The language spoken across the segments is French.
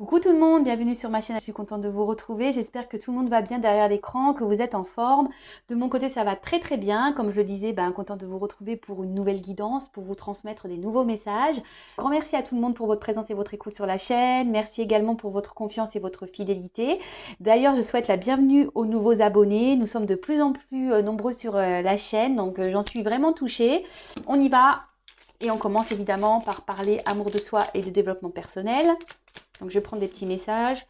Coucou tout le monde, bienvenue sur ma chaîne, je suis contente de vous retrouver, j'espère que tout le monde va bien derrière l'écran, que vous êtes en forme. De mon côté ça va très très bien, comme je le disais, contente de vous retrouver pour une nouvelle guidance, pour vous transmettre des nouveaux messages. Grand merci à tout le monde pour votre présence et votre écoute sur la chaîne, merci également pour votre confiance et votre fidélité. D'ailleurs je souhaite la bienvenue aux nouveaux abonnés, nous sommes de plus en plus nombreux sur la chaîne, donc j'en suis vraiment touchée. On y va et on commence évidemment par parler amour de soi et de développement personnel. Donc, je vais prendre des petits messages.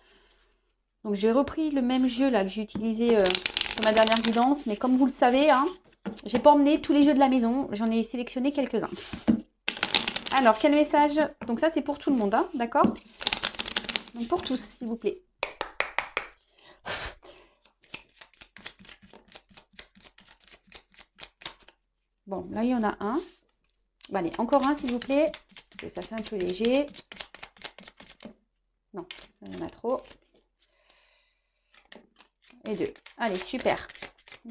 Donc, j'ai repris le même jeu là que j'ai utilisé sur ma dernière guidance. Mais comme vous le savez, j'ai pas emmené tous les jeux de la maison. J'en ai sélectionné quelques-uns. Alors, quel message? Donc, ça, c'est pour tout le monde, d'accord? Donc, pour tous, s'il vous plaît. Bon, là, il y en a un. Bon, allez, encore un, s'il vous plaît. Parce que ça fait un peu léger. Non, il y en a trop. Et deux. Allez, super.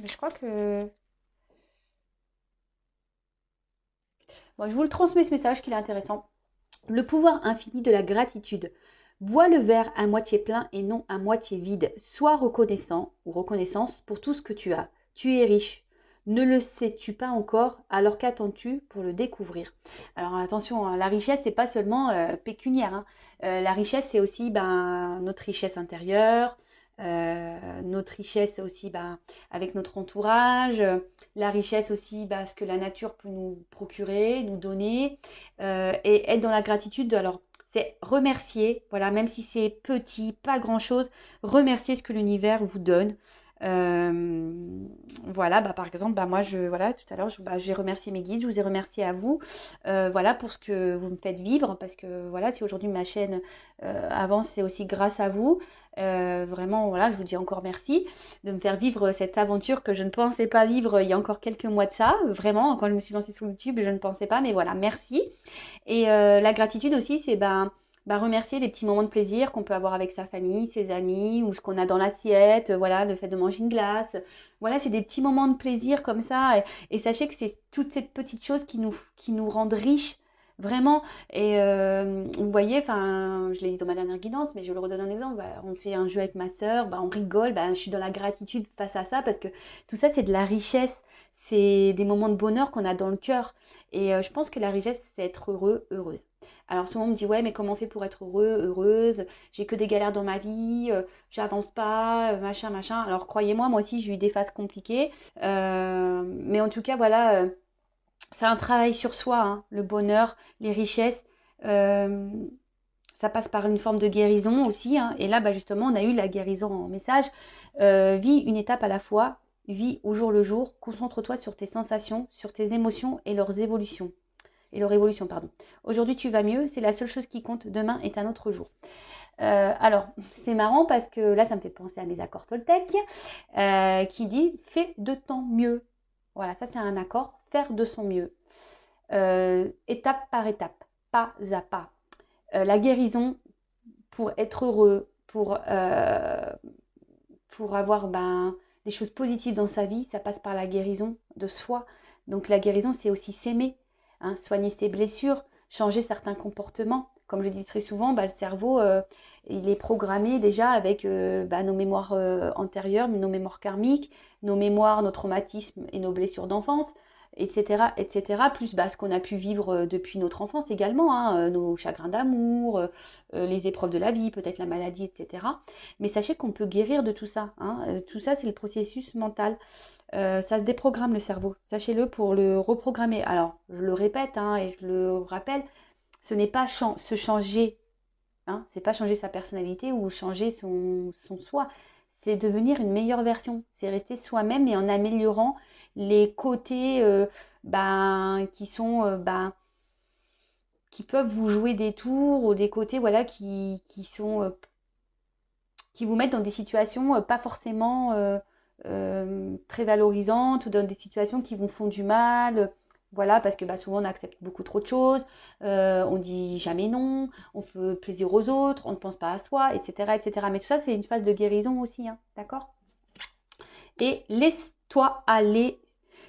Je crois que... Bon, je vous le transmets ce message qu'il est intéressant. Le pouvoir infini de la gratitude. Vois le verre à moitié plein et non à moitié vide. Sois reconnaissant ou reconnaissance pour tout ce que tu as. Tu es riche. Ne le sais-tu pas encore? Alors qu'attends-tu pour le découvrir? Alors attention, la richesse, c'est pas seulement pécuniaire. La richesse, c'est aussi notre richesse intérieure, notre richesse aussi avec notre entourage, la richesse aussi ce que la nature peut nous procurer, nous donner, et être dans la gratitude. Alors, c'est remercier, voilà, même si c'est petit, pas grand-chose, remercier ce que l'univers vous donne. Euh, voilà, par exemple, moi, voilà, tout à l'heure, j'ai remercié mes guides, je vous ai remercié à vous, voilà, pour ce que vous me faites vivre, parce que voilà, si aujourd'hui ma chaîne avance, c'est aussi grâce à vous. Vraiment, voilà, je vous dis encore merci de me faire vivre cette aventure que je ne pensais pas vivre il y a encore quelques mois de ça. Vraiment, quand je me suis lancée sur YouTube, je ne pensais pas, mais voilà, merci. Et la gratitude aussi, c'est remercier les petits moments de plaisir qu'on peut avoir avec sa famille, ses amis, ou ce qu'on a dans l'assiette, voilà, le fait de manger une glace. Voilà, c'est des petits moments de plaisir comme ça. Et sachez que c'est toutes ces petites choses qui nous rendent riches, vraiment. Et vous voyez, je l'ai dit dans ma dernière guidance, mais je le redonne en exemple. On fait un jeu avec ma sœur, on rigole, je suis dans la gratitude face à ça, parce que tout ça, c'est de la richesse. C'est des moments de bonheur qu'on a dans le cœur. Et je pense que la richesse, c'est être heureux, heureuse. Alors souvent on me dit, ouais, mais comment on fait pour être heureux, heureuse? J'ai que des galères dans ma vie, j'avance pas, machin, machin. Alors croyez-moi, moi aussi j'ai eu des phases compliquées. Mais en tout cas, voilà, c'est un travail sur soi, le bonheur, les richesses. Euh, Ça passe par une forme de guérison aussi. Et là, justement, on a eu la guérison en message. Vis une étape à la fois, vis au jour le jour, concentre-toi sur tes sensations, sur tes émotions et leurs évolutions. Et leur évolution, pardon. Aujourd'hui, tu vas mieux, c'est la seule chose qui compte. Demain est un autre jour. Alors, c'est marrant parce que là, ça me fait penser à mes accords Toltec qui dit fais de ton mieux. Voilà, ça c'est un accord, faire de son mieux. Étape par étape, pas à pas. La guérison, pour être heureux, pour avoir des choses positives dans sa vie, ça passe par la guérison de soi. Donc la guérison, c'est aussi s'aimer, soigner ses blessures, changer certains comportements. Comme je dis très souvent, le cerveau, il est programmé déjà avec nos mémoires antérieures, nos mémoires karmiques, nos mémoires, nos traumatismes et nos blessures d'enfance, etc., etc. Plus ce qu'on a pu vivre depuis notre enfance également, nos chagrins d'amour, les épreuves de la vie, peut-être la maladie, etc. Mais sachez qu'on peut guérir de tout ça. Tout ça, c'est le processus mental. Ça se déprogramme le cerveau. Sachez-le pour le reprogrammer. Alors, je le répète et je le rappelle, ce n'est pas se changer. C'est pas changer sa personnalité ou changer son soi. C'est devenir une meilleure version. C'est rester soi-même et en améliorant les côtés qui sont qui peuvent vous jouer des tours, ou des côtés voilà qui sont qui vous mettent dans des situations pas forcément très valorisantes, ou dans des situations qui vous font du mal. Voilà, parce que souvent on accepte beaucoup trop de choses, on dit jamais non, on fait plaisir aux autres, on ne pense pas à soi, etc. etc. Mais tout ça, c'est une phase de guérison aussi, d'accord? Et laisse-toi aller,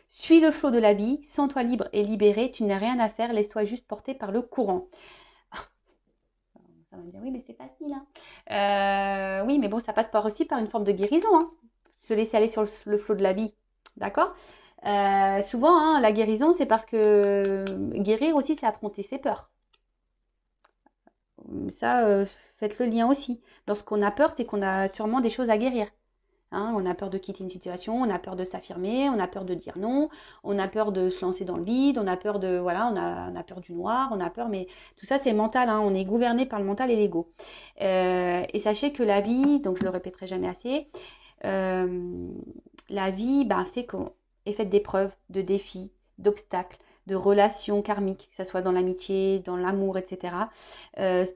suis le flot de la vie, sens-toi libre et libéré, tu n'as rien à faire, laisse-toi juste porter par le courant. va me dire, oui, mais c'est facile. Hein. Oui, mais bon, ça passe aussi par une forme de guérison. Hein. Se laisser aller sur le flot de la vie. D'accord. Souvent, hein, la guérison, c'est parce que guérir aussi, c'est affronter ses peurs. Ça, faites le lien aussi. Lorsqu'on a peur, c'est qu'on a sûrement des choses à guérir. Hein, on a peur de quitter une situation, on a peur de s'affirmer, on a peur de dire non, on a peur de se lancer dans le vide, on a peur de voilà, on a peur du noir, on a peur, mais tout ça c'est mental. Hein, on est gouverné par le mental et l'ego. Et sachez que la vie, donc je le répéterai jamais assez, la vie est faite d'épreuves, de défis, d'obstacles, de relations karmiques, que ce soit dans l'amitié, dans l'amour, etc.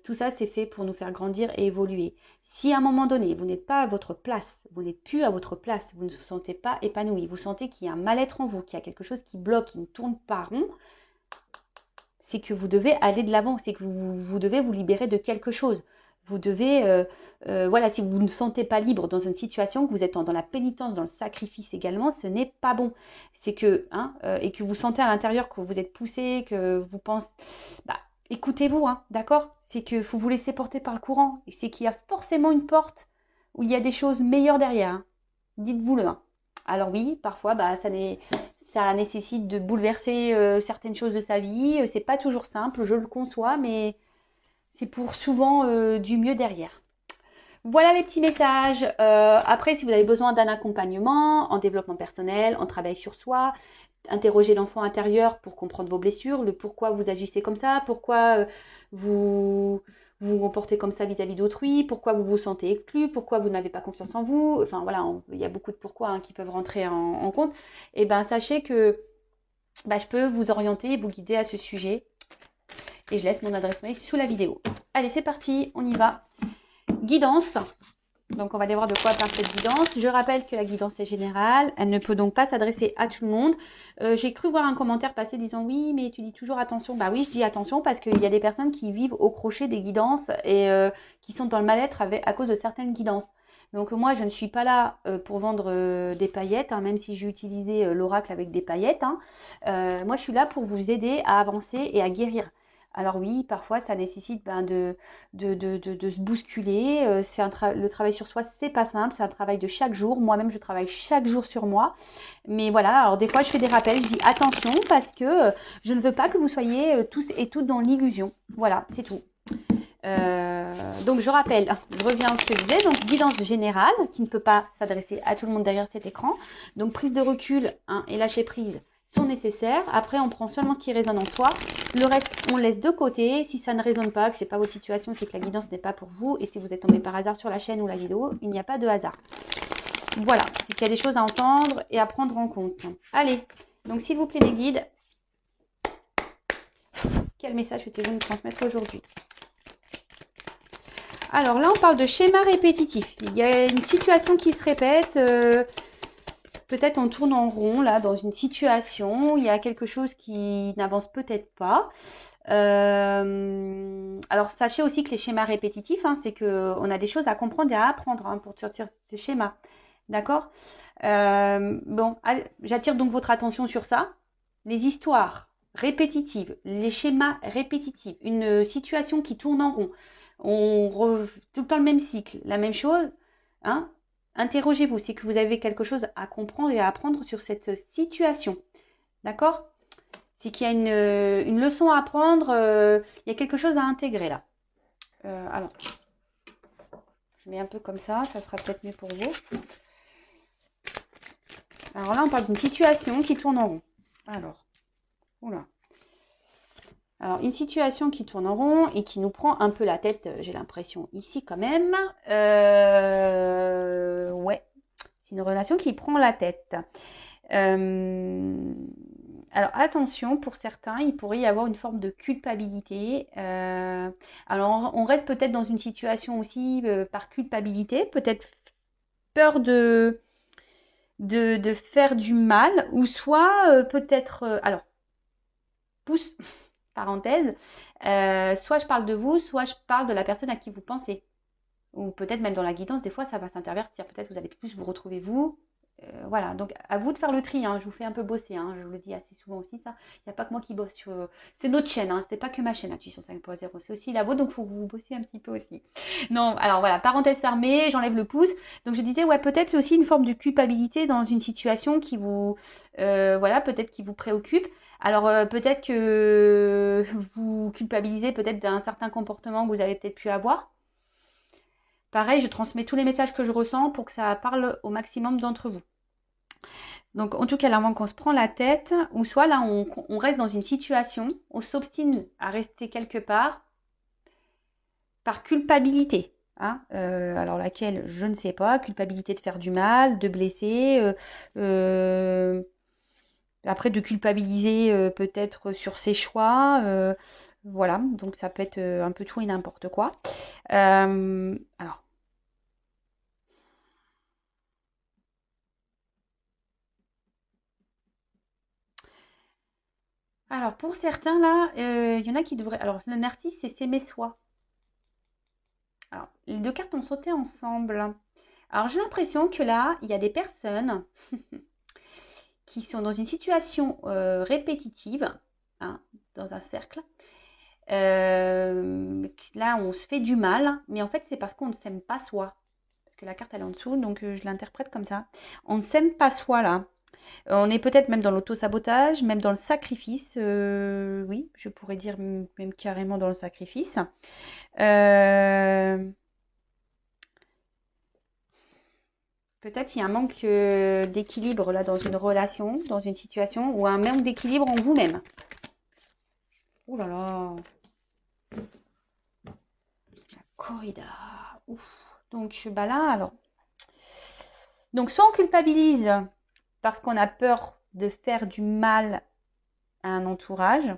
Tout ça, c'est fait pour nous faire grandir et évoluer. Si à un moment donné, vous n'êtes pas à votre place, vous n'êtes plus à votre place, vous ne vous sentez pas épanoui, vous sentez qu'il y a un mal-être en vous, qu'il y a quelque chose qui bloque, qui ne tourne pas rond, c'est que vous devez aller de l'avant, c'est que vous devez vous libérer de quelque chose. Vous devez, voilà, si vous ne vous sentez pas libre dans une situation, que vous êtes dans la pénitence, dans le sacrifice également, ce n'est pas bon. C'est que, et que vous sentez à l'intérieur que vous êtes poussé, que vous pensez, écoutez-vous, hein, d'accord? C'est que faut vous laisser porter par le courant. Et c'est qu'il y a forcément une porte où il y a des choses meilleures derrière. Hein. Dites-vous-le. Hein. Alors oui, parfois, ça nécessite de bouleverser certaines choses de sa vie. C'est pas toujours simple, je le conçois, mais c'est pour souvent du mieux derrière. Voilà les petits messages. Après, si vous avez besoin d'un accompagnement en développement personnel, en travail sur soi, interrogez l'enfant intérieur pour comprendre vos blessures, le pourquoi vous agissez comme ça, pourquoi vous vous comportez comme ça vis-à-vis d'autrui, pourquoi vous vous sentez exclu, pourquoi vous n'avez pas confiance en vous. Enfin voilà, il y a beaucoup de pourquoi hein, qui peuvent rentrer en compte. Et bien sachez que je peux vous orienter et vous guider à ce sujet. Et je laisse mon adresse mail sous la vidéo. Allez, c'est parti, on y va. Guidance. Donc, on va aller voir de quoi parle cette guidance. Je rappelle que la guidance est générale. Elle ne peut donc pas s'adresser à tout le monde. J'ai cru voir un commentaire passer disant « Oui, mais tu dis toujours attention ». Bah oui, je dis attention parce qu'il y a des personnes qui vivent au crochet des guidances et qui sont dans le mal-être à cause de certaines guidances. Donc, moi, je ne suis pas là pour vendre des paillettes, hein, même si j'ai utilisé l'oracle avec des paillettes. Hein. Moi, je suis là pour vous aider à avancer et à guérir. Alors oui, parfois ça nécessite de se bousculer. Le travail sur soi, c'est pas simple, c'est un travail de chaque jour. Moi-même, je travaille chaque jour sur moi. Mais voilà, alors des fois, je fais des rappels, je dis attention parce que je ne veux pas que vous soyez tous et toutes dans l'illusion. Voilà, c'est tout. Donc je rappelle, je reviens à ce que je disais, donc guidance générale qui ne peut pas s'adresser à tout le monde derrière cet écran. Donc prise de recul et lâcher prise sont nécessaires. Après, on prend seulement ce qui résonne en soi. Le reste, on laisse de côté. Si ça ne résonne pas, que ce n'est pas votre situation, c'est que la guidance n'est pas pour vous. Et si vous êtes tombé par hasard sur la chaîne ou la vidéo, il n'y a pas de hasard. Voilà, c'est qu'il y a des choses à entendre et à prendre en compte. Allez, donc s'il vous plaît mes guides, quel message souhaitez-vous nous transmettre aujourd'hui ? Alors là, on parle de schéma répétitif. Il y a une situation qui se répète. Peut-être on tourne en rond là dans une situation, il y a quelque chose qui n'avance peut-être pas. Alors sachez aussi que les schémas répétitifs, hein, c'est qu'on a des choses à comprendre et à apprendre hein, pour sortir ces schémas. D'accord. J'attire donc votre attention sur ça. Les histoires répétitives, les schémas répétitifs, une situation qui tourne en rond, tout le temps le même cycle, la même chose, hein. Interrogez-vous, c'est que vous avez quelque chose à comprendre et à apprendre sur cette situation. D'accord? C'est qu'il y a une leçon à apprendre, il y a quelque chose à intégrer là. Alors, je mets un peu comme ça sera peut-être mieux pour vous. Alors là, on parle d'une situation qui tourne en rond. Alors, oula. Alors, une situation qui tourne en rond et qui nous prend un peu la tête, j'ai l'impression, ici quand même. Ouais, c'est une relation qui prend la tête. Alors, attention, pour certains, il pourrait y avoir une forme de culpabilité. Alors, on reste peut-être dans une situation aussi par culpabilité, peut-être peur de faire du mal, ou soit peut-être... alors, pouce... parenthèse, soit je parle de vous, soit je parle de la personne à qui vous pensez. Ou peut-être même dans la guidance, des fois ça va s'intervertir. Peut-être vous allez plus vous retrouver vous Voilà, donc à vous de faire le tri, hein. Je vous fais un peu bosser, hein. Je vous le dis assez souvent aussi, ça. Il n'y a pas que moi qui bosse sur. C'est notre chaîne, hein. C'est pas que ma chaîne, Intuition 5.0, c'est aussi la vôtre, donc il faut que vous bossiez un petit peu aussi. Non, alors voilà, parenthèse fermée, j'enlève le pouce. Donc je disais, ouais, peut-être c'est aussi une forme de culpabilité dans une situation qui vous, voilà, peut-être qui vous préoccupe. Alors peut-être que vous culpabilisez peut-être d'un certain comportement que vous avez peut-être pu avoir. Pareil, je transmets tous les messages que je ressens pour que ça parle au maximum d'entre vous. Donc, en tout cas, là, avant qu'on se prend la tête, ou soit là, on reste dans une situation, on s'obstine à rester quelque part par culpabilité. Hein, alors, laquelle, je ne sais pas, culpabilité de faire du mal, de blesser, euh, après de culpabiliser peut-être sur ses choix. Voilà, donc ça peut être un peu tout et n'importe quoi. Alors, pour certains, là, il y en a qui devraient. Alors, le narcisse, c'est s'aimer soi. Alors, les deux cartes ont sauté ensemble. Alors, j'ai l'impression que là, il y a des personnes qui sont dans une situation répétitive, hein, dans un cercle. Là, on se fait du mal, mais en fait, c'est parce qu'on ne s'aime pas soi. Parce que la carte, elle est en dessous, donc je l'interprète comme ça. On ne s'aime pas soi, là. On est peut-être même dans l'auto-sabotage, même dans le sacrifice. Oui, je pourrais dire même carrément dans le sacrifice. Euh, Peut-être il y a un manque d'équilibre là dans une relation, dans une situation, ou un manque d'équilibre en vous-même. Ouh là là, la corrida. Ouf. Donc bah là, alors. Donc soit on culpabilise parce qu'on a peur de faire du mal à un entourage,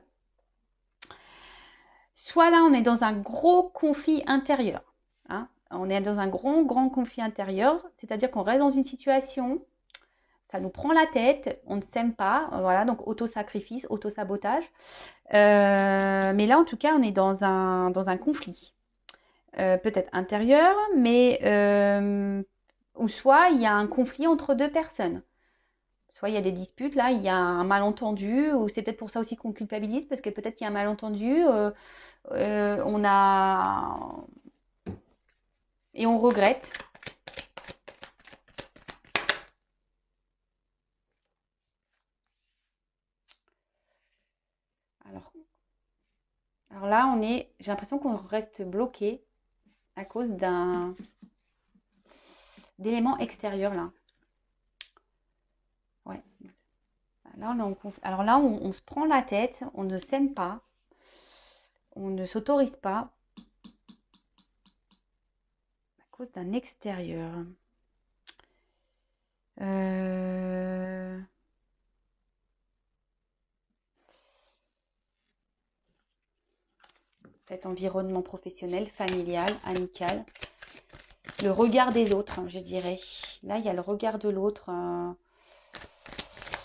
soit là on est dans un gros conflit intérieur. Hein. On est dans un grand conflit intérieur, c'est-à-dire qu'on reste dans une situation, ça nous prend la tête, on ne s'aime pas, voilà, donc auto-sacrifice, auto-sabotage. Mais là, en tout cas, on est dans un conflit. Peut-être intérieur, mais ou soit il y a un conflit entre deux personnes. Soit il y a des disputes, là, il y a un malentendu, ou c'est peut-être pour ça aussi qu'on culpabilise, parce que peut-être qu'il y a un malentendu, on a... et on regrette. Alors, alors là, j'ai l'impression qu'on reste bloqué à cause d'éléments extérieurs, là. Ouais. Là, alors là, on se prend la tête, on ne s'aime pas, on ne s'autorise pas à cause d'un extérieur. Euh, Peut-être environnement professionnel, familial, amical. Le regard des autres, je dirais. Là, il y a le regard de l'autre.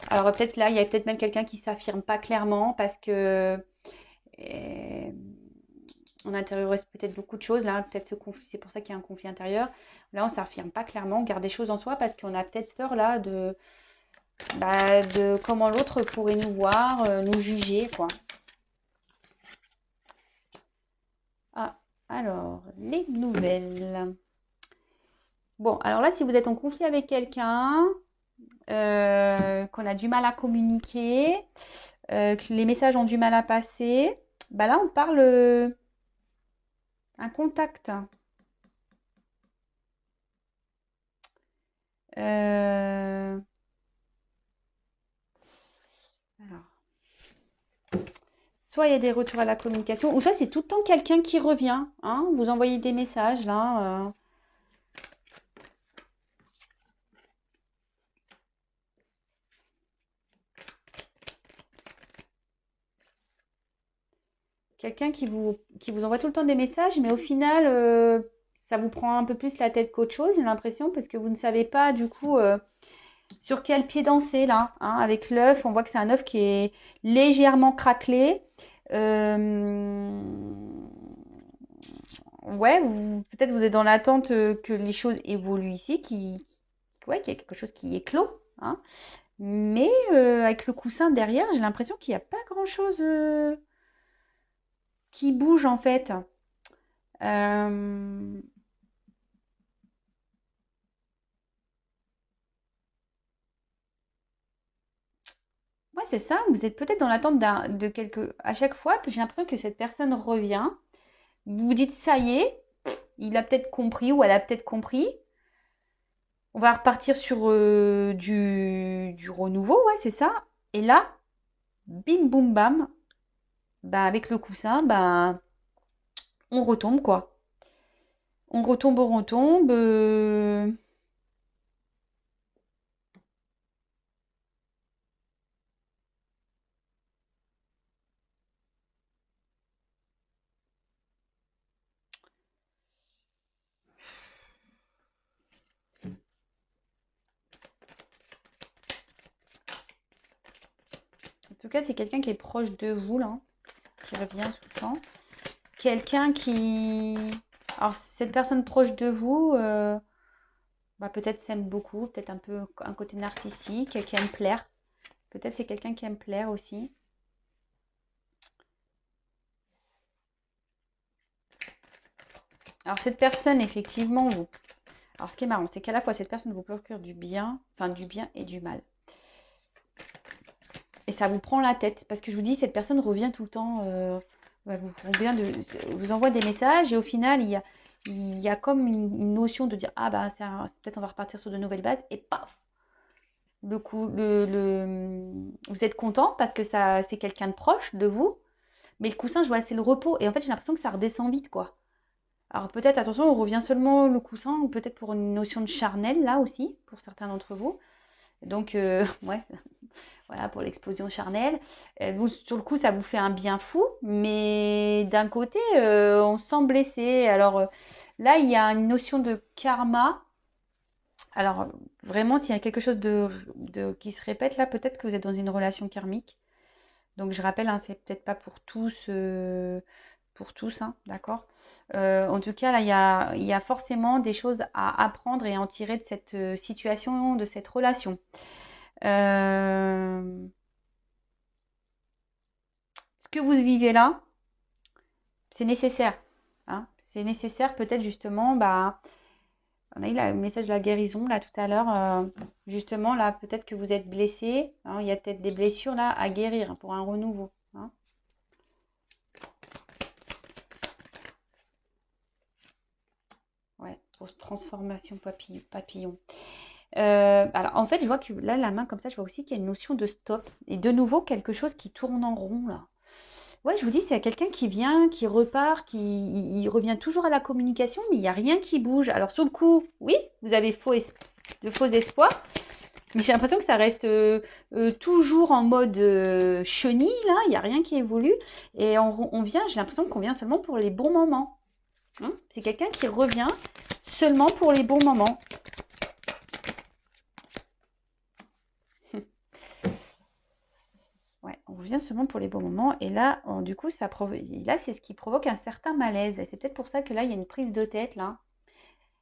Alors peut-être là, il y a peut-être même quelqu'un qui s'affirme pas clairement parce que on intériorise peut-être beaucoup de choses. Là, peut-être ce conflit, c'est pour ça qu'il y a un conflit intérieur. Là, on s'affirme pas clairement, on garde des choses en soi parce qu'on a peut-être peur là de comment l'autre pourrait nous voir, nous juger, quoi. Ah, alors, les nouvelles. Bon, alors là, si vous êtes en conflit avec quelqu'un, qu'on a du mal à communiquer, que les messages ont du mal à passer, bah là, on parle un contact. Euh, alors, soit il y a des retours à la communication, ou soit c'est tout le temps quelqu'un qui revient. Hein, vous envoyez des messages là. Quelqu'un qui vous envoie tout le temps des messages, mais au final, ça vous prend un peu plus la tête qu'autre chose, j'ai l'impression, parce que vous ne savez pas du coup sur quel pied danser là. Hein. Avec l'œuf, on voit que c'est un œuf qui est légèrement craquelé. Euh, Ouais, peut-être vous êtes dans l'attente que les choses évoluent ici, ouais, qu'il y a quelque chose qui est clos, hein. Mais avec le coussin derrière, j'ai l'impression qu'il n'y a pas grand-chose qui bouge en fait. Euh, Ouais, c'est ça. Vous êtes peut-être dans l'attente de quelque. À chaque fois, j'ai l'impression que cette personne revient. Vous vous dites, ça y est, il a peut-être compris ou elle a peut-être compris. On va repartir sur du renouveau, ouais, c'est ça. Et là, bim, boum, bam, bah, avec le coussin, bah, on retombe, quoi. On retombe, on retombe. En tout cas, c'est quelqu'un qui est proche de vous, là, qui revient tout le temps. Quelqu'un qui. Alors, cette personne proche de vous, bah, peut-être s'aime beaucoup, peut-être un peu un côté narcissique, qui aime plaire. Peut-être c'est quelqu'un qui aime plaire aussi. Alors, cette personne, effectivement, vous. Alors, ce qui est marrant, c'est qu'à la fois, cette personne vous procure du bien, enfin, du bien et du mal. Et ça vous prend la tête. Parce que je vous dis, cette personne revient tout le temps, vous envoie des messages et au final, il y a comme une notion de dire, ah bah, peut-être on va repartir sur de nouvelles bases et paf, le coup, vous êtes content parce que ça, c'est quelqu'un de proche de vous, mais le coussin, je vois, c'est le repos. Et en fait, j'ai l'impression que ça redescend vite, quoi. Alors peut-être, attention, on revient seulement le coussin, ou peut-être pour une notion de charnel, là aussi, pour certains d'entre vous. Donc, ouais, voilà, pour l'explosion charnelle. Vous, sur le coup, ça vous fait un bien fou, mais d'un côté, on se sent blessé. Alors là, il y a une notion de karma. Alors, vraiment, s'il y a quelque chose qui se répète, là, peut-être que vous êtes dans une relation karmique. Donc, je rappelle, hein, c'est peut-être pas pour tous, hein, d'accord? En tout cas, là, il y a forcément des choses à apprendre et à en tirer de cette situation, de cette relation. Euh, Ce que vous vivez là, c'est nécessaire, hein. C'est nécessaire peut-être justement, bah, on a eu le message de la guérison là tout à l'heure. Justement, là, peut-être que vous êtes blessé, hein, il y a peut-être des blessures là à guérir, hein, pour un renouveau, hein. Ouais, grosse transformation papillon. Alors en fait, je vois que là, la main comme ça, je vois aussi qu'il y a une notion de stop. Et de nouveau, quelque chose qui tourne en rond là. Ouais, je vous dis, c'est quelqu'un qui vient, qui repart, il revient toujours à la communication, mais il n'y a rien qui bouge. Alors sur le coup, oui, vous avez de faux espoirs, mais j'ai l'impression que ça reste toujours en mode chenille, là, il n'y a rien qui évolue. Et on vient, j'ai l'impression qu'on vient seulement pour les bons moments, hein. C'est quelqu'un qui revient seulement pour les bons moments. Ouais, on revient seulement pour les bons moments. Et là, du coup, là, c'est ce qui provoque un certain malaise. Et c'est peut-être pour ça que là, il y a une prise de tête, là.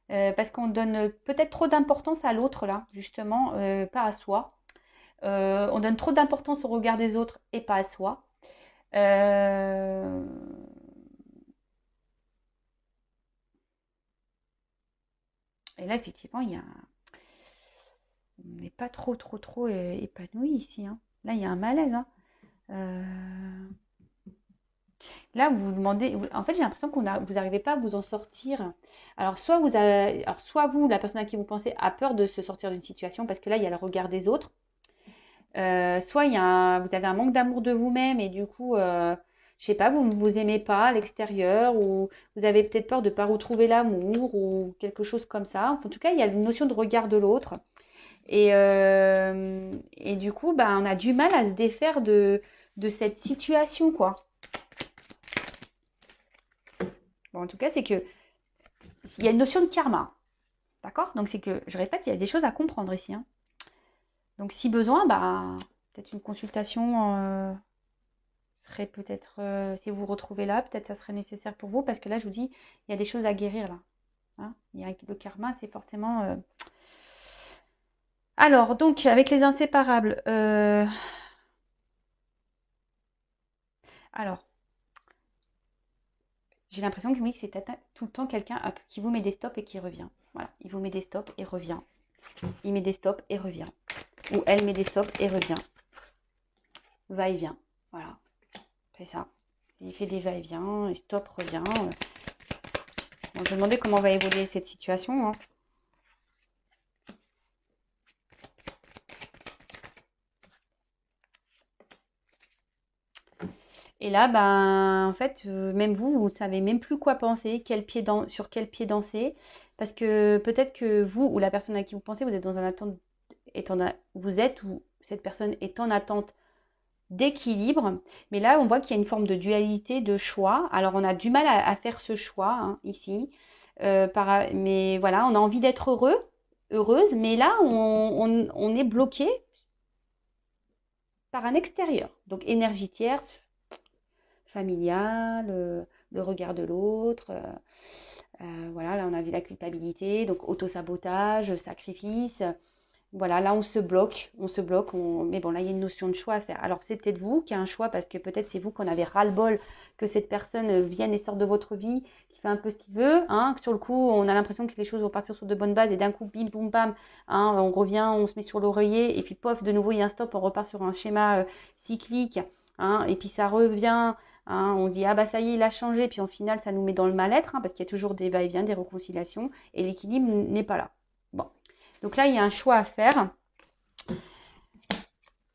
Parce qu'on donne peut-être trop d'importance à l'autre, là, justement, pas à soi. On donne trop d'importance au regard des autres et pas à soi. Euh, Et là, effectivement, on n'est pas trop épanoui ici, hein. Là, il y a un malaise, hein. Euh, Là, vous vous demandez, en fait, j'ai l'impression vous n'arrivez pas à vous en sortir. Alors, soit vous, la personne à qui vous pensez, a peur de se sortir d'une situation parce que là, il y a le regard des autres. Soit vous avez un manque d'amour de vous-même et du coup, je sais pas, vous ne vous aimez pas à l'extérieur ou vous avez peut-être peur de ne pas retrouver l'amour ou quelque chose comme ça. En tout cas, il y a une notion de regard de l'autre. Et du coup, bah, on a du mal à se défaire de cette situation, quoi. Bon, en tout cas, c'est que il y a une notion de karma. D'accord? Donc, c'est que, je répète, il y a des choses à comprendre ici, hein. Donc, si besoin, bah, peut-être une consultation serait peut-être, si vous vous retrouvez là, peut-être ça serait nécessaire pour vous, parce que là, je vous dis, il y a des choses à guérir là, hein. Le karma, c'est forcément Alors, donc, avec les inséparables, alors, j'ai l'impression que oui, c'est tout le temps quelqu'un qui vous met des stops et qui revient. Voilà, il vous met des stops et revient. Il met des stops et revient. Ou elle met des stops et revient. Va-et-vient. Voilà, c'est ça. Il fait des va-et-vient, et stop, revient. Bon, je me demandais comment va évoluer cette situation, hein. Et là, ben, en fait, même vous, vous savez même plus quoi penser, sur quel pied danser, parce que peut-être que vous ou la personne à qui vous pensez, vous êtes dans un attente, vous êtes ou cette personne est en attente d'équilibre, mais là, on voit qu'il y a une forme de dualité, de choix. Alors, on a du mal à faire ce choix hein, ici, mais voilà, on a envie d'être heureuse, mais là, on est bloqué par un extérieur, donc énergie tierce, familiale, le regard de l'autre. Voilà, là on a vu la culpabilité, donc autosabotage, sacrifice. Voilà, là on se bloque, mais bon là il y a une notion de choix à faire. Alors c'est peut-être vous qui a un choix parce que peut-être c'est vous qu'on avait ras-le-bol que cette personne vienne et sorte de votre vie, qui fait un peu ce qu'il veut. Hein. Sur le coup, on a l'impression que les choses vont partir sur de bonnes bases et d'un coup, bim, boum, bam, hein, on revient, on se met sur l'oreiller et puis pof, de nouveau il y a un stop, on repart sur un schéma cyclique. Hein, et puis ça revient, hein, on dit ah bah ça y est, il a changé, puis en final ça nous met dans le mal-être, hein, parce qu'il y a toujours des va-et-vient, des réconciliations, et l'équilibre n'est pas là. Bon, donc là il y a un choix à faire.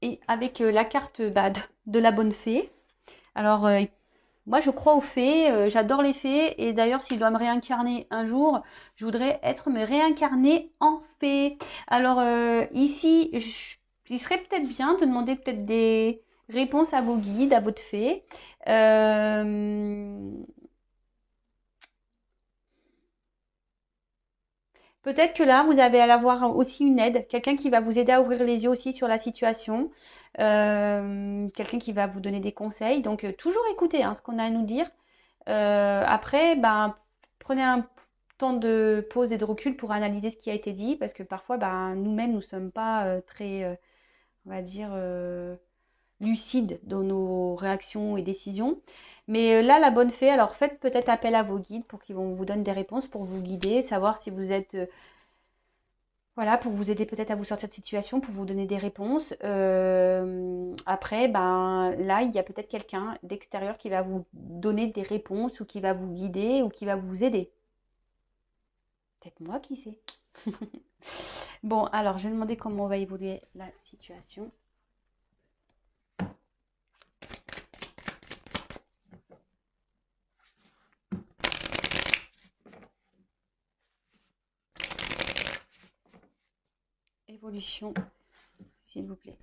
Et avec la carte bah, de la bonne fée. Alors moi je crois aux fées, j'adore les fées, et d'ailleurs si je dois me réincarner un jour, je voudrais me réincarner en fée. Alors ici, il serait peut-être bien de demander peut-être des réponses à vos guides, à votre fée. Euh, Peut-être que là, vous allez avoir aussi une aide, quelqu'un qui va vous aider à ouvrir les yeux aussi sur la situation, quelqu'un qui va vous donner des conseils. Donc, toujours écouter hein, ce qu'on a à nous dire. Après, ben, prenez un temps de pause et de recul pour analyser ce qui a été dit, parce que parfois, ben, nous-mêmes, nous ne sommes pas très, on va dire, lucides dans nos réactions et décisions. Mais là, la bonne fée, alors faites peut-être appel à vos guides pour qu'ils vous donnent des réponses, pour vous guider, savoir si vous êtes voilà, pour vous aider peut-être à vous sortir de situation, pour vous donner des réponses. Après, ben là, il y a peut-être quelqu'un d'extérieur qui va vous donner des réponses ou qui va vous guider ou qui va vous aider. Peut-être moi qui sais. Bon, alors je vais demander comment va évoluer la situation. Évolution, s'il vous plaît.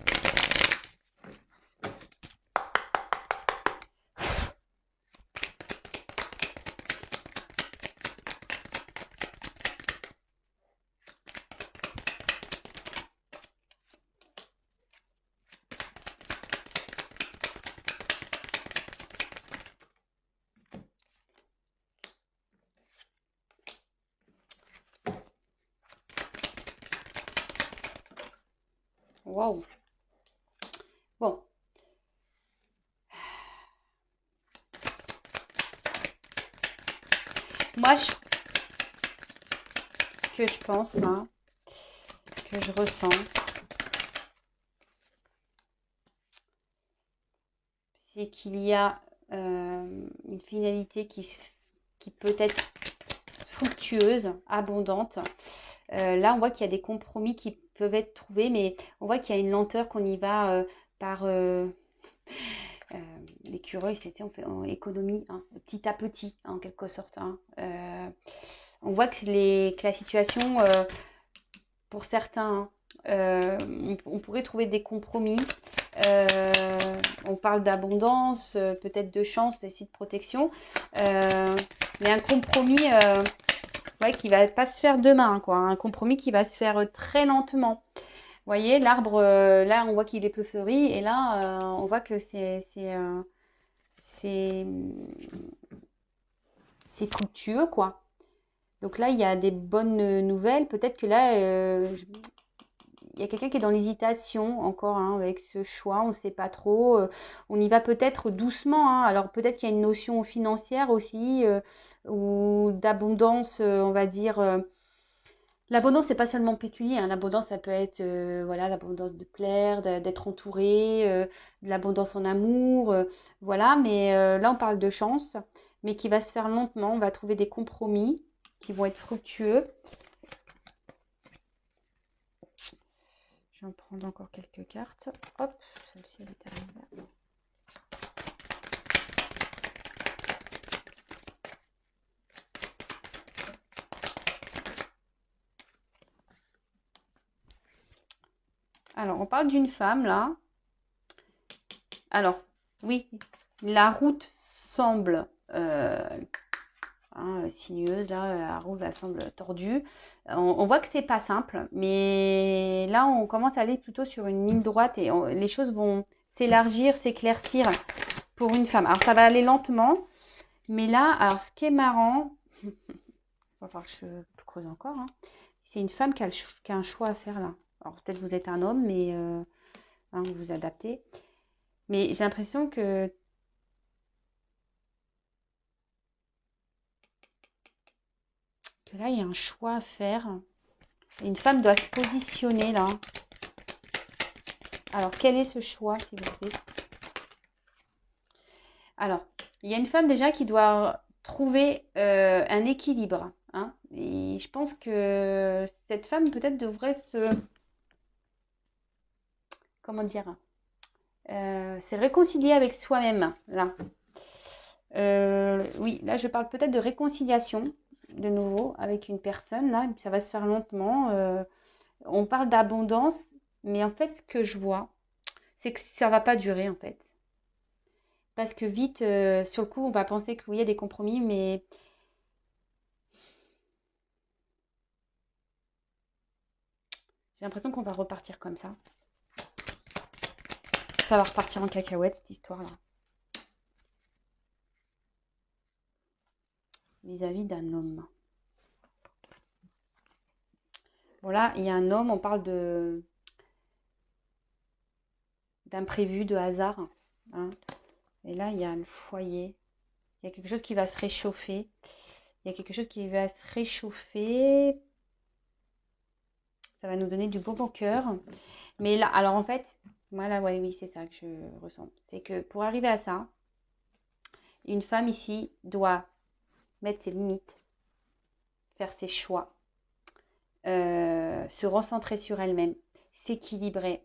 Waouh. Bon, moi, ce que je pense, hein, ce que je ressens, c'est qu'il y a une finalité qui peut être fructueuse, abondante. Là, on voit qu'il y a des compromis qui peuvent être trouvés, mais on voit qu'il y a une lenteur qu'on y va par euh, l'écureuil, c'était en économie, hein, petit à petit, en quelque sorte. Hein. On voit que la situation, pour certains, hein, on pourrait trouver des compromis. On parle d'abondance, peut-être de chance, aussi de protection, mais un compromis ouais, qui va pas se faire demain, quoi. Un compromis qui va se faire très lentement. Vous voyez, l'arbre, là, on voit qu'il est peu fleuri, et là, on voit que c'est, c'est fructueux, quoi. Donc là, il y a des bonnes nouvelles. Peut-être que là, il y a quelqu'un qui est dans l'hésitation encore hein, avec ce choix, on ne sait pas trop. On y va peut-être doucement. Hein. Alors peut-être qu'il y a une notion financière aussi ou d'abondance, on va dire. L'abondance, c'est pas seulement pécunier. Hein. L'abondance, ça peut être voilà, l'abondance de plaire, d'être entouré, de l'abondance en amour, voilà. Mais là, on parle de chance, mais qui va se faire lentement. On va trouver des compromis qui vont être fructueux. Je vais en prendre encore quelques cartes. Hop, celle-ci, elle est arrivée. Alors, on parle d'une femme, là. Alors, oui, la route semble sinueuse, là, la route elle semble tordue. On voit que c'est pas simple, mais là, on commence à aller plutôt sur une ligne droite et les choses vont s'élargir, s'éclaircir pour une femme. Alors, ça va aller lentement, mais là, alors, ce qui est marrant, il va falloir que je creuse encore, hein, c'est une femme qui a un choix à faire là. Alors, peut-être vous êtes un homme, mais vous vous adaptez. Mais j'ai l'impression que là, il y a un choix à faire. Une femme doit se positionner là. Alors, quel est ce choix, s'il vous plaît? Alors, il y a une femme déjà qui doit trouver un équilibre. Hein, et je pense que cette femme peut-être devrait se... Comment dire? Se réconcilier avec soi-même, là. Oui, là, je parle peut-être de réconciliation, de nouveau, avec une personne, là. Ça va se faire lentement. On parle d'abondance, mais en fait, ce que je vois, c'est que ça va pas durer, en fait. Parce que vite, sur le coup, on va penser qu'il y a des compromis, mais j'ai l'impression qu'on va repartir comme ça. Ça va repartir en cacahuète, cette histoire-là. Vis-à-vis d'un homme. Bon, là, il y a un homme, on parle d'imprévu, de hasard. Hein. Et là, il y a le foyer. Il y a quelque chose qui va se réchauffer. Il y a quelque chose qui va se réchauffer. Ça va nous donner du beau au cœur. Mais là, alors en fait, voilà, ouais, oui, c'est ça que je ressens. C'est que pour arriver à ça, une femme ici doit mettre ses limites, faire ses choix, se recentrer sur elle-même, s'équilibrer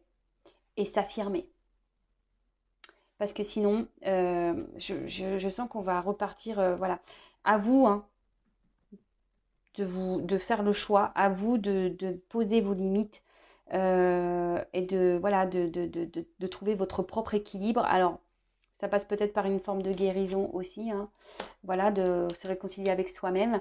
et s'affirmer. Parce que sinon, je sens qu'on va repartir, voilà. À vous, hein, de faire le choix, à vous de poser vos limites et voilà, de trouver votre propre équilibre. Alors, ça passe peut-être par une forme de guérison aussi, hein, voilà, de se réconcilier avec soi-même.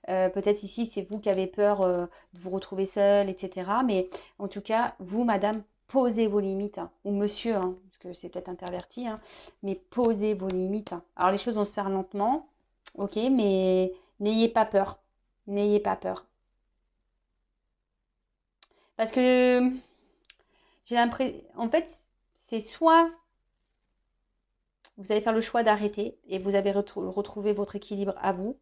Peut-être ici, c'est vous qui avez peur de vous retrouver seule, etc. Mais en tout cas, vous, madame, posez vos limites, hein, ou monsieur, hein, parce que c'est peut-être interverti, hein, mais posez vos limites. Hein. Alors, les choses vont se faire lentement, ok, mais n'ayez pas peur. N'ayez pas peur. Parce que j'ai l'impression, en fait, c'est soit vous allez faire le choix d'arrêter et vous avez retrouvé votre équilibre à vous,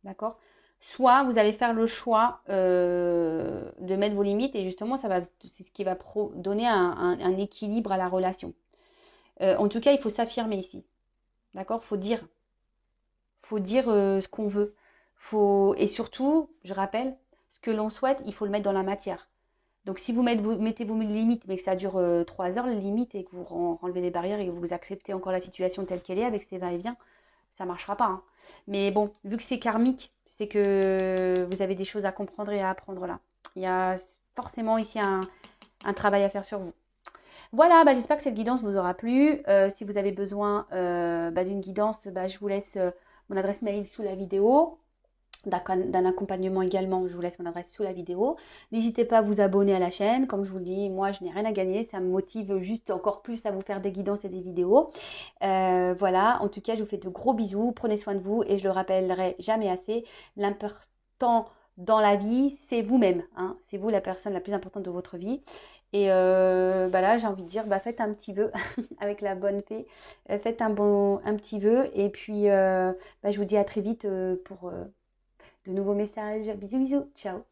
d'accord? Soit vous allez faire le choix de mettre vos limites et justement, c'est ce qui va donner un équilibre à la relation. En tout cas, il faut s'affirmer ici, d'accord? Faut dire ce qu'on veut. Et surtout, je rappelle, ce que l'on souhaite, il faut le mettre dans la matière. Donc, si vous mettez vos limites, mais que ça dure 3 heures, les limites, et que vous enlevez les barrières et que vous acceptez encore la situation telle qu'elle est avec ses va-et-vient, ça ne marchera pas. Hein. Mais bon, vu que c'est karmique, c'est que vous avez des choses à comprendre et à apprendre là. Il y a forcément ici un travail à faire sur vous. Voilà, j'espère que cette guidance vous aura plu. Si vous avez besoin d'une guidance, je vous laisse mon adresse mail sous la vidéo. D'un accompagnement également, je vous laisse mon adresse sous la vidéo. N'hésitez pas à vous abonner à la chaîne. Comme je vous le dis, moi, je n'ai rien à gagner. Ça me motive juste encore plus à vous faire des guidances et des vidéos. Voilà, en tout cas, je vous fais de gros bisous. Prenez soin de vous et je le rappellerai jamais assez. L'important dans la vie, c'est vous-même. Hein. C'est vous la personne la plus importante de votre vie. Et bah là, j'ai envie de dire, bah, faites un petit vœu avec la bonne fée. Faites un petit vœu. Et puis, bah, je vous dis à très vite pour de nouveaux messages. Bisous, bisous. Ciao.